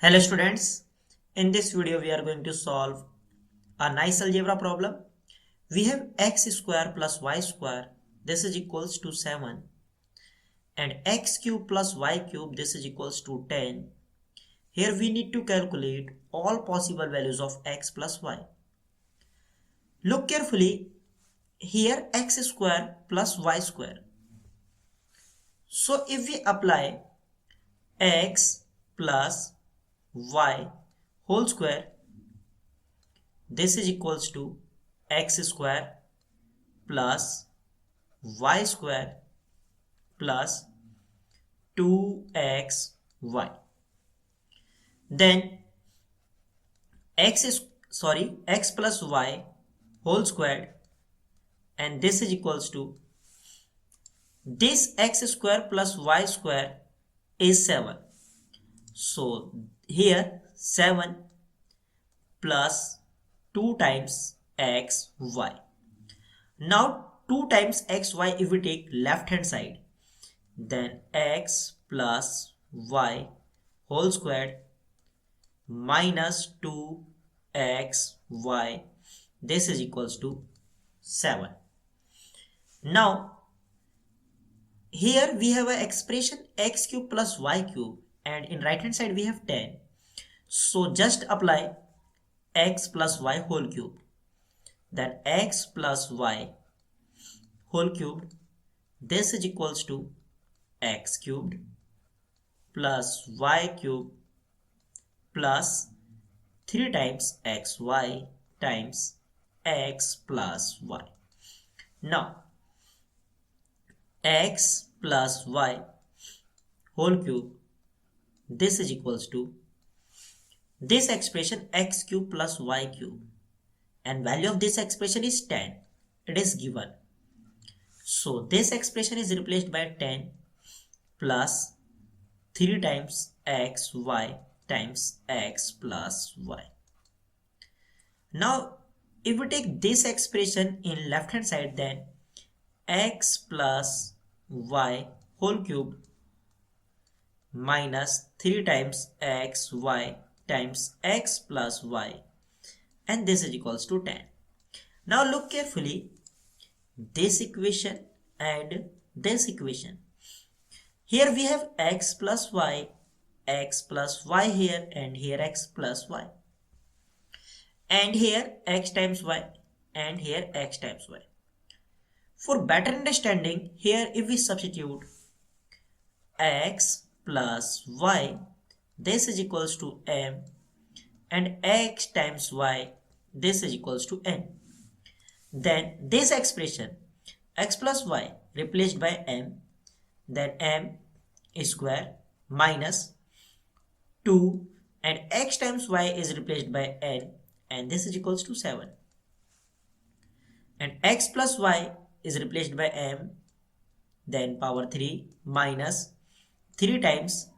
Hello students, in this video we are going to solve a nice algebra problem. We have x square plus y square, this is equals to 7, and x cube plus y cube, this is equals to 10. Here we need to calculate all possible values of x plus y. Look carefully, here x square plus y square. So if we apply x plus y whole square, this is equals to x square plus y square plus 2xy. Then x plus y whole squared, and this is equals to this x square plus y square is 7. So here 7 plus 2 times xy. Now 2 times xy, if we take left hand side, then x plus y whole squared minus 2xy, this is equals to 7. Now here we have an expression x cube plus y cube, and in right hand side we have 10. So just apply x plus y whole cube, then x plus y whole cubed, this is equals to x cubed plus y cubed plus 3 times xy times x plus y. Now x plus y whole cube, this is equals to this expression x cube plus y cube, and value of this expression is 10. It is given. So this expression is replaced by 10 plus 3 times xy times x plus y. Now if we take this expression in left hand side, then x plus y whole cube minus 3 times xy times x plus y, and this is equals to 10. Now look carefully, this equation and this equation. Here we have x plus y here, and here x plus y, and here x times y, and here x times y. For better understanding, here if we substitute x plus y, this is equals to m, and x times y, this is equals to n. Then this expression x plus y replaced by m, then m square minus 2, and x times y is replaced by n, and this is equals to 7. And x plus y is replaced by m, then power 3 minus 3 times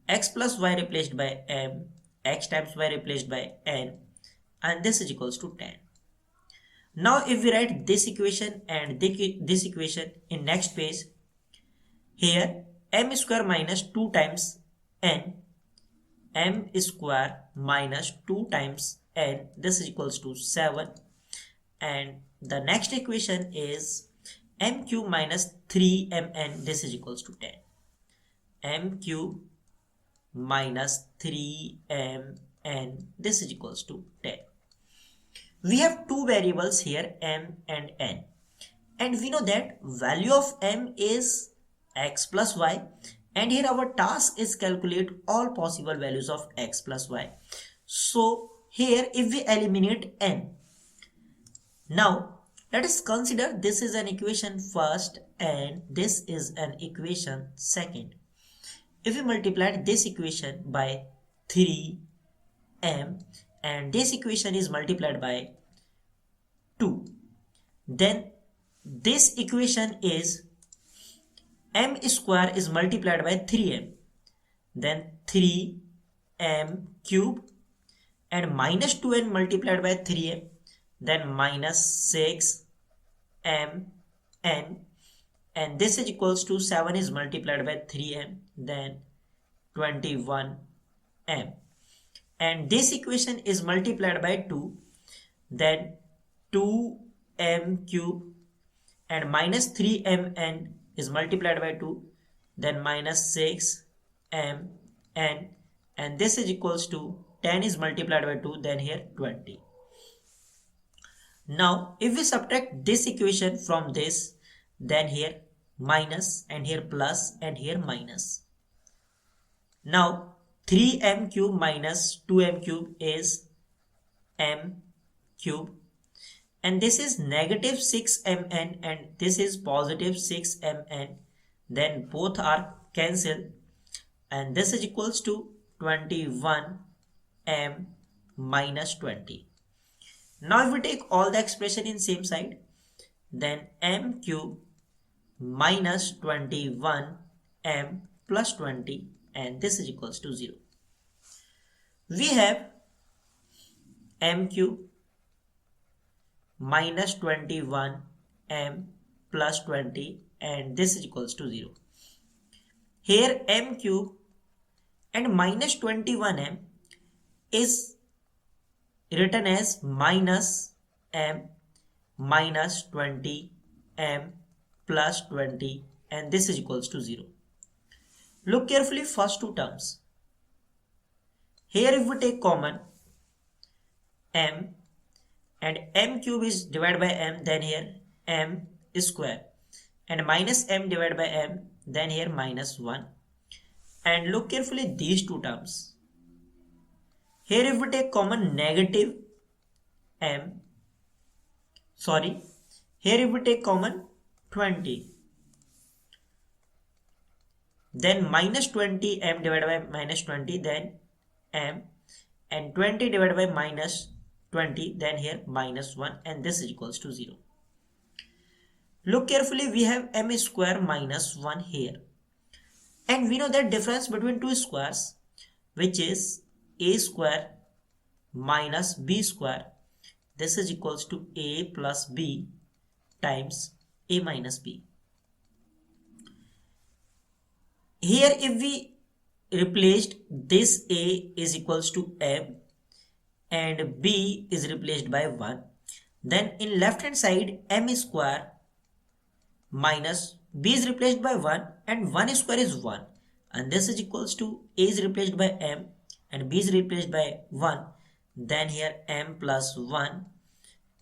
x plus y replaced by m, x times y replaced by n, and this is equals to 10. Now if we write this equation and this equation in next page, here m square minus 2 times n, m square minus 2 times n, this is equals to 7, and the next equation is m cube minus 3mn, this is equals to 10. M cube minus 3mn, this is equals to 10. We have two variables here, m and n, and we know that value of m is x plus y, and here our task is calculate all possible values of x plus y. So here if we eliminate n, now let us consider this is an equation first and this is an equation second. If we multiply this equation by 3m and this equation is multiplied by 2, then this equation is m square is multiplied by 3m, then 3m cube, and minus 2n multiplied by 3m, then minus 6mn, and this is equals to 7 is multiplied by 3m, then 21m. and this equation is multiplied by 2, then 2m cube and minus 3mn is multiplied by 2, then minus 6mn, and this is equals to 10 is multiplied by 2, then here 20. Now if we subtract this equation from this, then here minus and here plus and here minus. Now 3m cube minus 2m cube is m cube, and this is negative 6mn and this is positive 6mn, then both are cancelled, and this is equals to 21m minus 20. Now if we take all the expression in same side, then m cube minus 21m plus 20, and this is equals to 0. We have m cube minus 21m plus 20, and this is equals to 0. Here m cube and minus 21m is written as minus m minus 20m plus 20, and this is equals to 0. Look carefully first two terms. Here if we take common m, and m cube is divided by m, then here m is square, and minus m divided by m, then here minus 1. And look carefully these two terms. Here if we take common negative m, here if we take common 20, then minus 20 m divided by minus 20, then m, and 20 divided by minus 20, then here minus 1, and this is equals to 0. Look carefully, we have m square minus 1 here, and we know that difference between two squares, which is a square minus b square, this is equals to a plus b times a minus b. Here if we replaced this a is equals to m and b is replaced by 1, then in left hand side m square minus b is replaced by 1 and 1 square is 1, and this is equals to a is replaced by m and b is replaced by 1, then here m plus 1,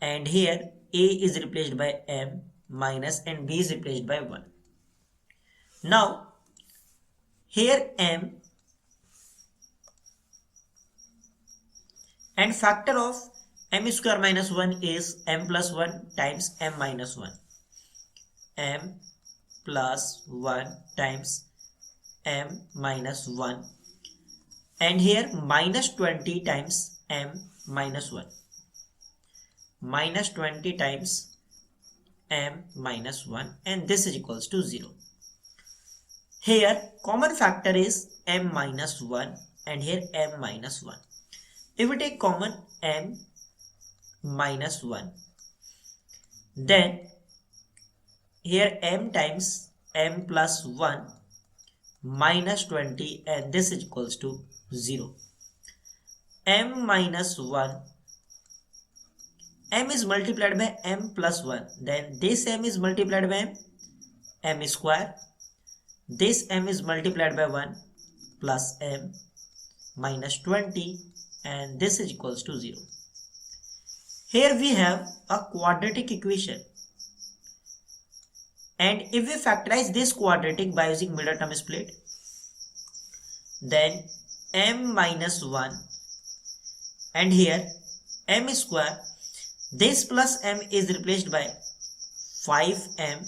and here a is replaced by m minus and b is replaced by 1. Now here m and factor of m square minus 1 is m plus 1 times m minus 1. M plus 1 times m minus 1, and here minus 20 times m minus 1, minus 20 times m minus 1, and this is equals to 0. Here common factor is m minus 1 and here m minus 1. If we take common m minus 1, then here m times m plus 1 minus 20, and this is equals to 0. M minus 1, m is multiplied by m plus 1, then this m is multiplied by m square, this m is multiplied by 1 plus m minus 20, and this is equals to 0. Here we have a quadratic equation, and if we factorize this quadratic by using middle term split, then m minus 1 and here m square, this plus m is replaced by 5m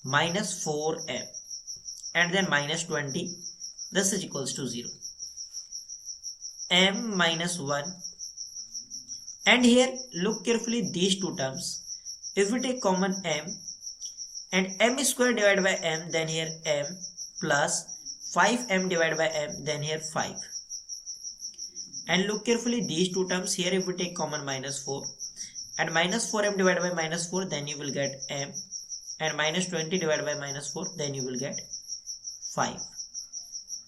minus 4m and then minus 20, this is equals to 0. M minus 1, and here look carefully these two terms. If we take common m and m square divided by m, then here m plus 5m divided by m, then here 5. And look carefully these two terms. Here if we take common minus 4 and minus 4m divided by minus 4, then you will get m, and minus 20 divided by minus 4, then you will get 5,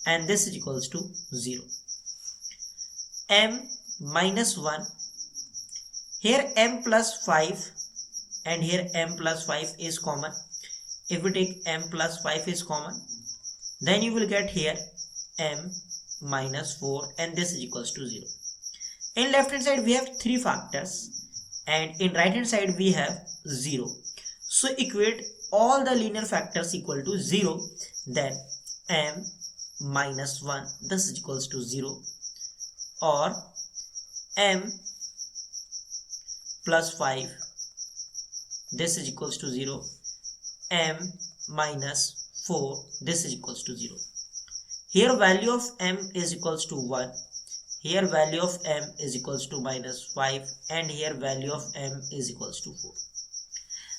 and this is equals to 0. m minus 1. Here m plus 5 and here m plus 5 is common. If we take m plus 5 is common, then you will get here m minus 4 and this is equals to 0. In left hand side we have 3 factors and in right hand side we have 0. So equate all the linear factors equal to 0, then m minus 1 this is equals to 0, or m plus 5 this is equals to 0, m minus 4 this is equals to 0. Here value of m is equals to 1, here value of m is equals to minus 5, and here value of m is equals to 4.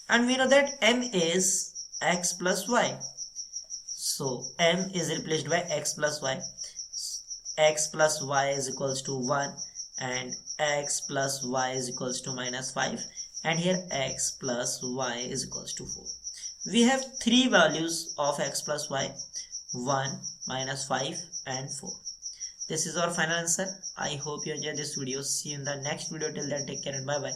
And we know that m is x plus y. So m is replaced by x plus y. X plus y is equals to 1 and x plus y is equals to minus 5, and here x plus y is equals to 4. We have 3 values of x plus y, 1, minus 5 and 4. This is our final answer. I hope you enjoyed this video. See you in the next video. Till then, take care and bye bye.